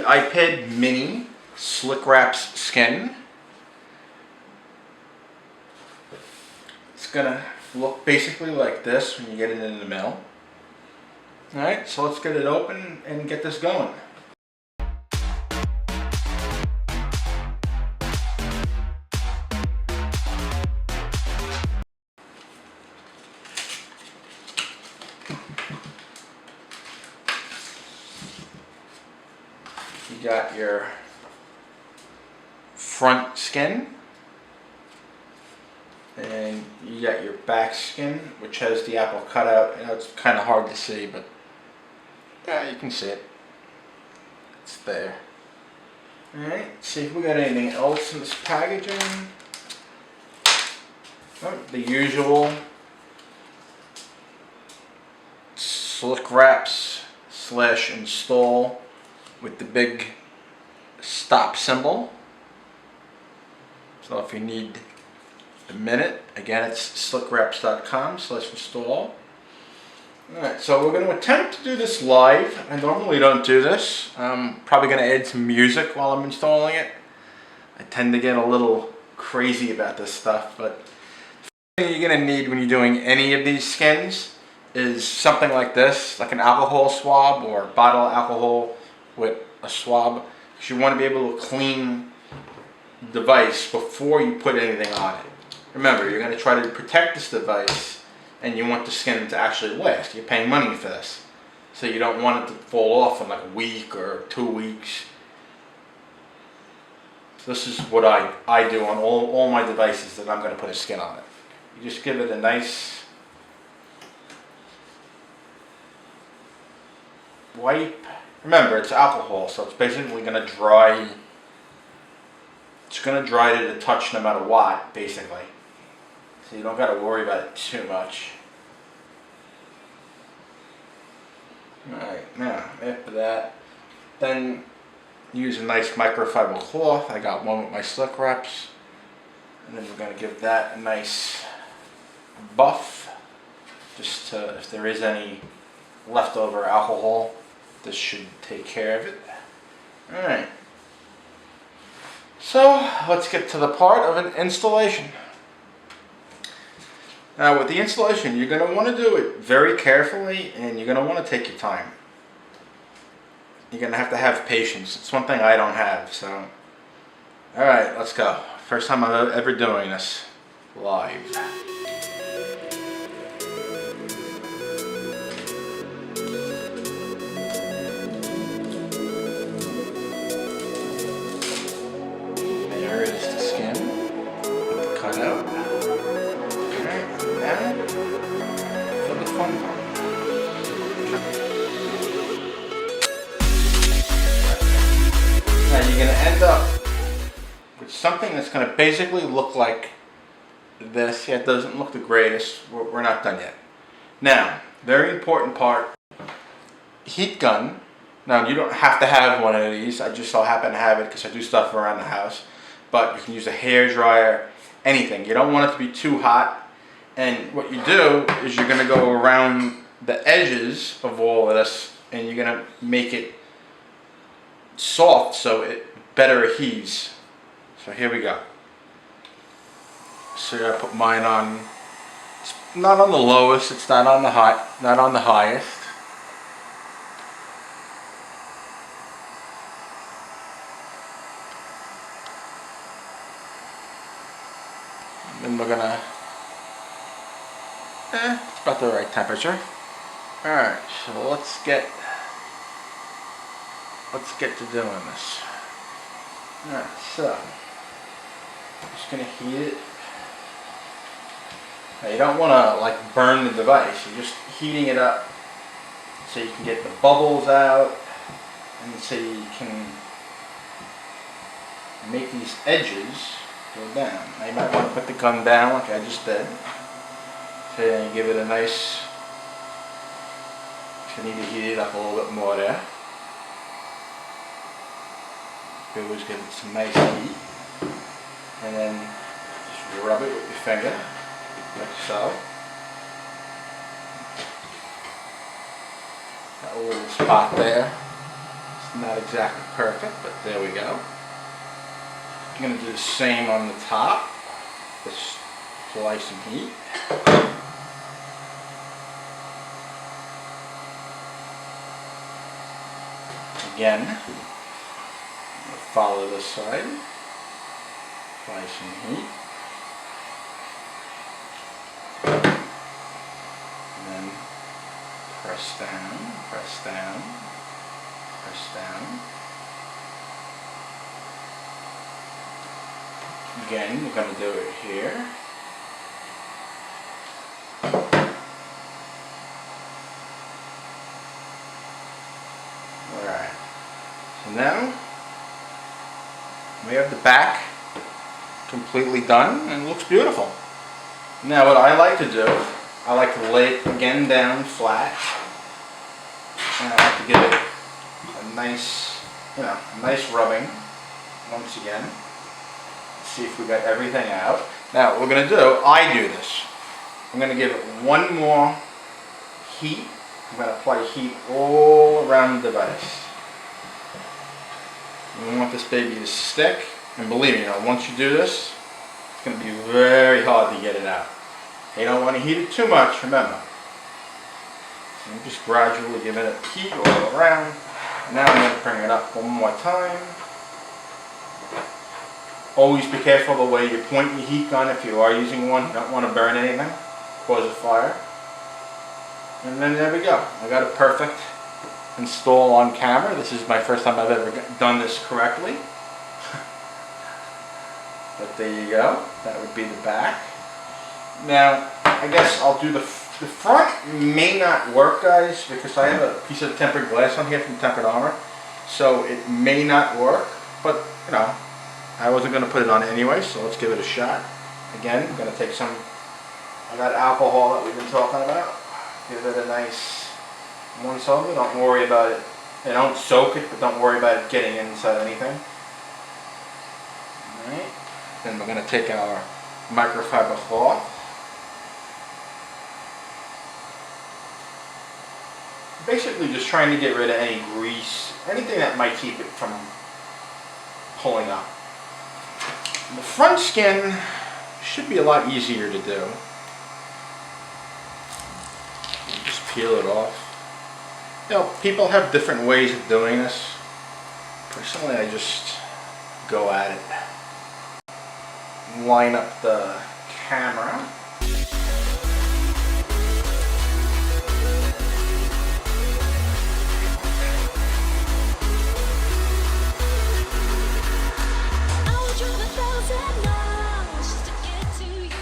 iPad mini SlickWraps skin. It's gonna look basically like this when you get it in the mail. Alright, so let's get it open and get this going. You got your front skin, and you got your back skin, which has the apple cutout. You know, it's kind of hard to see, but yeah, you can see it. It's there. Alright, see if we got anything else in this packaging. Oh, the usual SlickWraps / install with the big stop symbol. So if you need a minute, again, it's slickwraps.com/install. Alright, so we're going to attempt to do this live. I normally don't do this. I'm probably going to add some music while I'm installing it. I tend to get a little crazy about this stuff, but the thing you're going to need when you're doing any of these skins is something like this, like an alcohol swab or a bottle of alcohol with a swab, because you want to be able to clean the device before you put anything on it. Remember, you're going to try to protect this device, and you want the skin to actually last. You're paying money for this, so you don't want it to fall off in like a week or 2 weeks. So this is what I do on all my devices that I'm going to put a skin on it. You just give it a nice wipe. Remember, it's alcohol, so it's basically going to dry. It's going to dry to the touch no matter what, basically. So you don't got to worry about it too much. Alright, now after that, then use a nice microfiber cloth. I got one with my SlickWraps. And then we're going to give that a nice buff. Just to, if there is any leftover alcohol, this should take care of it. Alright. So let's get to the part of an installation. Now with the installation, you're going to want to do it very carefully, and you're going to want to take your time. You're going to have patience. It's one thing I don't have, so. Alright, let's go. First time I'm ever doing this live. There is the skin, the cutout. Alright, now for the fun part. Now you're going to end up with something that's going to basically look like this. Yeah, it doesn't look the greatest. We're not done yet. Now, very important part, heat gun. Now, you don't have to have one of these. I just so happen to have it because I do stuff around the house. But you can use a hair dryer, anything. You don't want it to be too hot. And what you do is you're going to go around the edges of all of this, and you're going to make it soft so it better adheres. So here we go. So I put mine on. It's not on the lowest. It's not on the not on the highest. And we're gonna. It's about the right temperature. All right. So let's get to doing this. All right. So. Just gonna heat it. Now you don't want to like burn the device. You're just heating it up so you can get the bubbles out, and so you can make these edges go down. Now you might want to put the gun down like I just did. So then you give it a nice. You need to heat it up a little bit more there. You always give it some nice heat. And then just rub it with your finger, like so. Got a little spot there. It's Not exactly perfect, but there we go. I'm going to do the same on the top. Just apply some heat. Again, follow this side. Apply some heat. And then press down, press down, press down. Again, we're going to do it here. Alright, so now we have the back completely done and it looks beautiful. Now what I like to do, I like to lay it again down flat, and I like to give it a nice, nice rubbing once again. See if we got everything out. Now what we're going to do, I do this. I'm going to give it one more heat. I'm going to apply heat all around the device. We want this baby to stick, and believe me, once you do this, it's going to be very hard to get it out. You don't want to heat it too much, remember. So I'm just gradually giving it heat all around. Now I'm going to bring it up one more time. Always be careful the way you point your heat gun if you are using one. You don't want to burn anything, cause a fire. And then there we go. I got it perfect install on camera. This is my first time I've ever done this correctly. But there you go. That would be the back. Now, I guess I'll do the front. May not work, guys, because I have a piece of tempered glass on here from Tempered Armor. So it may not work, but I wasn't going to put it on anyway, so let's give it a shot. Again, I'm going to take some of that alcohol that we've been talking about. Give it a nice once over. Don't worry about it. Don't soak it, but don't worry about it getting inside anything. Alright. Then we're going to take our microfiber cloth. Basically just trying to get rid of any grease, anything that might keep it from pulling up. The front skin should be a lot easier to do. You just peel it off. People have different ways of doing this. Personally, I just go at it. Line up the camera.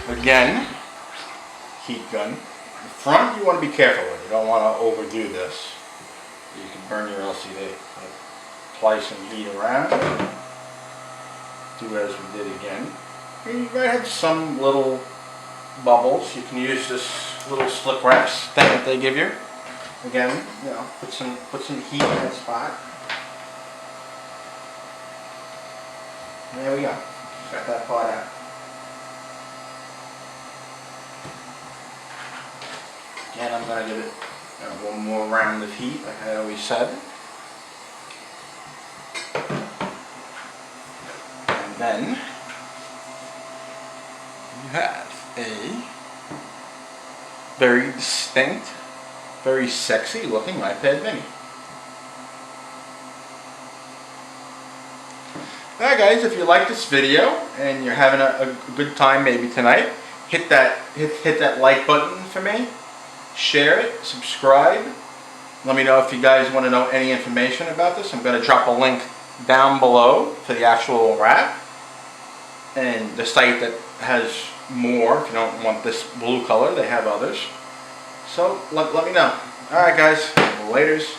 Again, heat gun. The front you want to be careful with. You don't want to overdo this. You can burn your LCD. Apply some heat around. Do as we did again. And you might have some little bubbles. You can use this little SlickWraps thing that they give you. Again, put some heat in that spot. And there we go. Got that part out. Again, I'm going to give it one more round of heat, like I always said. And then you have a very distinct, very sexy looking iPad mini. Alright guys, if you like this video and you're having a good time maybe tonight, hit that like button for me. Share it, subscribe. Let me know if you guys want to know any information about this. I'm going to drop a link down below for the actual wrap and the site that has more. If you don't want this blue color, they have others. So let me know. Alright guys, laters.